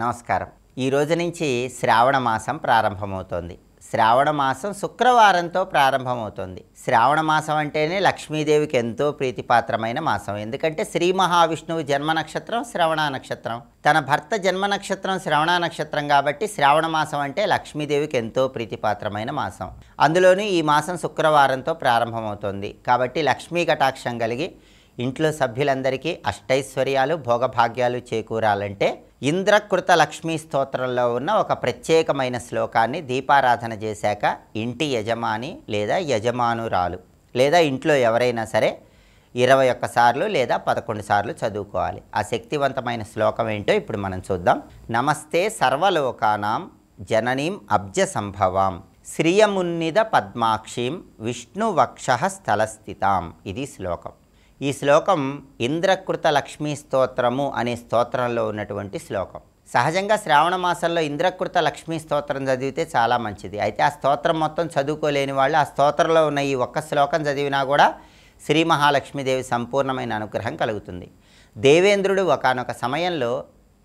నమస్కారం. ఈ రోజు నుంచి శ్రావణ మాసం ప్రారంభమవుతోంది. శ్రావణ మాసం శుక్రవారంతో ప్రారంభమవుతోంది. శ్రావణ మాసం అంటేనే లక్ష్మీదేవికి ఎంతో ప్రీతిపాత్రమైన మాసం. ఎందుకంటే శ్రీ మహావిష్ణువు జన్మ నక్షత్రం శ్రవణ నక్షత్రం, తన భర్త జన్మ నక్షత్రం శ్రవణ నక్షత్రం కాబట్టి శ్రావణ మాసం అంటే లక్ష్మీదేవికి ఎంతో ప్రీతిపాత్రమైన మాసం. అందులోని ఈ మాసం శుక్రవారంతో ప్రారంభమవుతోంది కాబట్టి లక్ష్మీ కటాక్షం కలిగి ఇంట్లో సభ్యులందరికీ అష్టైశ్వర్యాలు భోగభాగ్యాలు చేకూరాలంటే ఇంద్రకృత లక్ష్మీ స్తోత్రంలో ఉన్న ఒక ప్రత్యేకమైన శ్లోకాన్ని దీపారాధన చేశాక ఇంటి యజమాని లేదా యజమానురాలు లేదా ఇంట్లో ఎవరైనా సరే 21 సార్లు లేదా 11 సార్లు చదువుకోవాలి. ఆ శక్తివంతమైన శ్లోకం ఏంటో ఇప్పుడు మనం చూద్దాం. నమస్తే సర్వలోకానాం జననీం అబ్జ సంభవాం శ్రియమున్నిద పద్మాక్షీం విష్ణువక్షః స్థలస్థితాం. ఇది శ్లోకం. ఈ శ్లోకం ఇంద్రకృత లక్ష్మీ స్తోత్రము అనే స్తోత్రంలో ఉన్నటువంటి శ్లోకం. సహజంగా శ్రావణ మాసంలో ఇంద్రకృత లక్ష్మీ స్తోత్రం చదివితే చాలా మంచిది. అయితే ఆ స్తోత్రం మొత్తం చదువుకోలేని వాళ్ళు ఆ స్తోత్రంలో ఉన్న ఈ ఒక్క శ్లోకం చదివినా కూడా శ్రీ మహాలక్ష్మీదేవి సంపూర్ణమైన అనుగ్రహం కలుగుతుంది. దేవేంద్రుడు ఒకానొక సమయంలో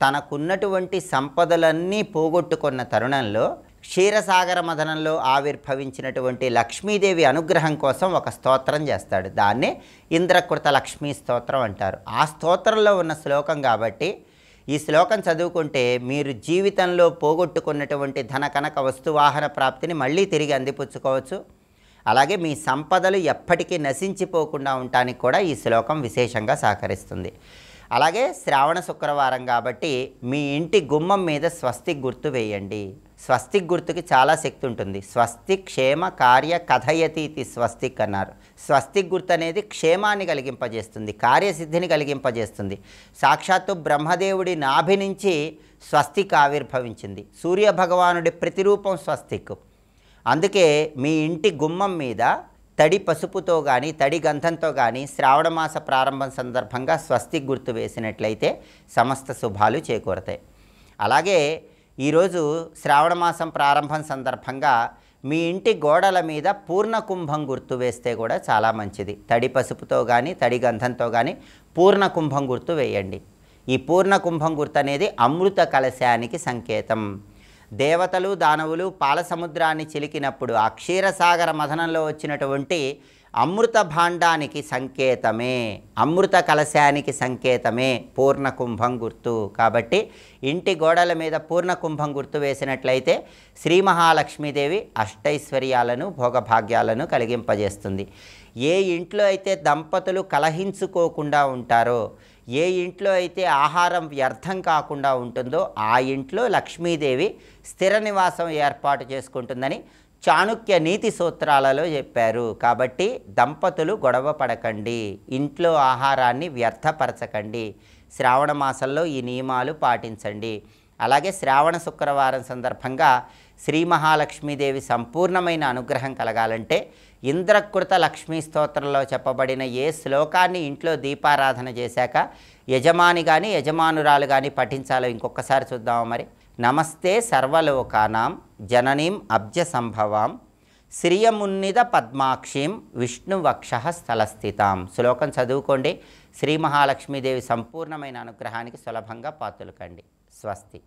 తనకున్నటువంటి సంపదలన్నీ పోగొట్టుకున్న తరుణంలో క్షీరసాగర మథనంలో ఆవిర్భవించినటువంటి లక్ష్మీదేవి అనుగ్రహం కోసం ఒక స్తోత్రం చేస్తాడు. దాన్నే ఇంద్రకృత లక్ష్మీ స్తోత్రం అంటారు. ఆ స్తోత్రంలో ఉన్న శ్లోకం కాబట్టి ఈ శ్లోకం చదువుకుంటే మీరు జీవితంలో పోగొట్టుకున్నటువంటి ధన కనక వస్తువాహన ప్రాప్తిని మళ్ళీ తిరిగి అందిపుచ్చుకోవచ్చు. అలాగే మీ సంపదలు ఎప్పటికీ నశించిపోకుండా ఉండటానికి కూడా ఈ శ్లోకం విశేషంగా సహకరిస్తుంది. అలాగే శ్రావణ శుక్రవారం కాబట్టి మీ ఇంటి గుమ్మం మీద స్వస్తిక్ గుర్తు వేయండి. స్వస్తిక్ గుర్తుకి చాలా శక్తి ఉంటుంది. స్వస్తిక్ క్షేమ కార్య కథయతి ఇది స్వస్తిక్ అన్నారు. స్వస్తిక్ గుర్తు అనేది క్షేమాన్ని కలిగింపజేస్తుంది, కార్యసిద్ధిని కలిగింపజేస్తుంది. సాక్షాత్తు బ్రహ్మదేవుడి నాభి నుంచి స్వస్తిక్ ఆవిర్భవించింది. సూర్యభగవానుడి ప్రతిరూపం స్వస్తిక్. అందుకే మీ ఇంటి గుమ్మం మీద తడి పసుపుతో కానీ తడి గంధంతో కానీ శ్రావణమాస ప్రారంభం సందర్భంగా స్వస్తిక్ గుర్తు వేసినట్లయితే సమస్త శుభాలు చేకూరతాయి. అలాగే ఈరోజు శ్రావణమాసం ప్రారంభం సందర్భంగా మీ ఇంటి గోడల మీద పూర్ణ కుంభం గుర్తు వేస్తే కూడా చాలా మంచిది. తడి పసుపుతో కానీ తడి గంధంతో కానీ పూర్ణ కుంభం గుర్తు వేయండి. ఈ పూర్ణ కుంభం గుర్తు అనేది అమృత కలశానికి సంకేతం. దేవతలు దానవులు పాల సముద్రాన్ని చిలికినప్పుడు ఆ క్షీరసాగర మథనంలో వచ్చినటువంటి అమృత భాండానికి సంకేతమే, అమృత కలశానికి సంకేతమే పూర్ణ కుంభం గుర్తు. కాబట్టి ఇంటి గోడల మీద పూర్ణ కుంభం గుర్తు వేసినట్లయితే శ్రీ మహాలక్ష్మీదేవి అష్టైశ్వర్యాలను భోగభాగ్యాలను కలిగింపజేస్తుంది. ఏ ఇంట్లో అయితే దంపతులు కలహించుకోకుండా ఉంటారో, ఏ ఇంట్లో అయితే ఆహారం వ్యర్థం కాకుండా ఉంటుందో ఆ ఇంట్లో లక్ష్మీదేవి స్థిర నివాసం ఏర్పాటు చేసుకుంటుందని చాణుక్య నీతి సూత్రాలలో చెప్పారు. కాబట్టి దంపతులు గొడవ పడకండి, ఇంట్లో ఆహారాన్ని వ్యర్థపరచకండి. శ్రావణ మాసంలో ఈ నియమాలు పాటించండి. అలాగే శ్రావణ శుక్రవారం సందర్భంగా శ్రీ మహాలక్ష్మీదేవి సంపూర్ణమైన అనుగ్రహం కలగాలంటే ఇంద్రకృత లక్ష్మీ స్తోత్రంలో చెప్పబడిన ఏ శ్లోకాన్ని ఇంట్లో దీపారాధన చేశాక యజమాని కానీ యజమానురాలు కానీ పఠించాలో ఇంకొకసారి చూద్దాము మరి. నమస్తే సర్వలోకానాం జననీం అబ్జ సంభవాం శ్రియమున్నిద పద్మాక్షీం విష్ణువక్షః స్థలస్థితాం. శ్లోకం చదువుకోండి. శ్రీ మహాలక్ష్మీదేవి సంపూర్ణమైన అనుగ్రహానికి సులభంగా పాత్రలు కండి. స్వస్తి.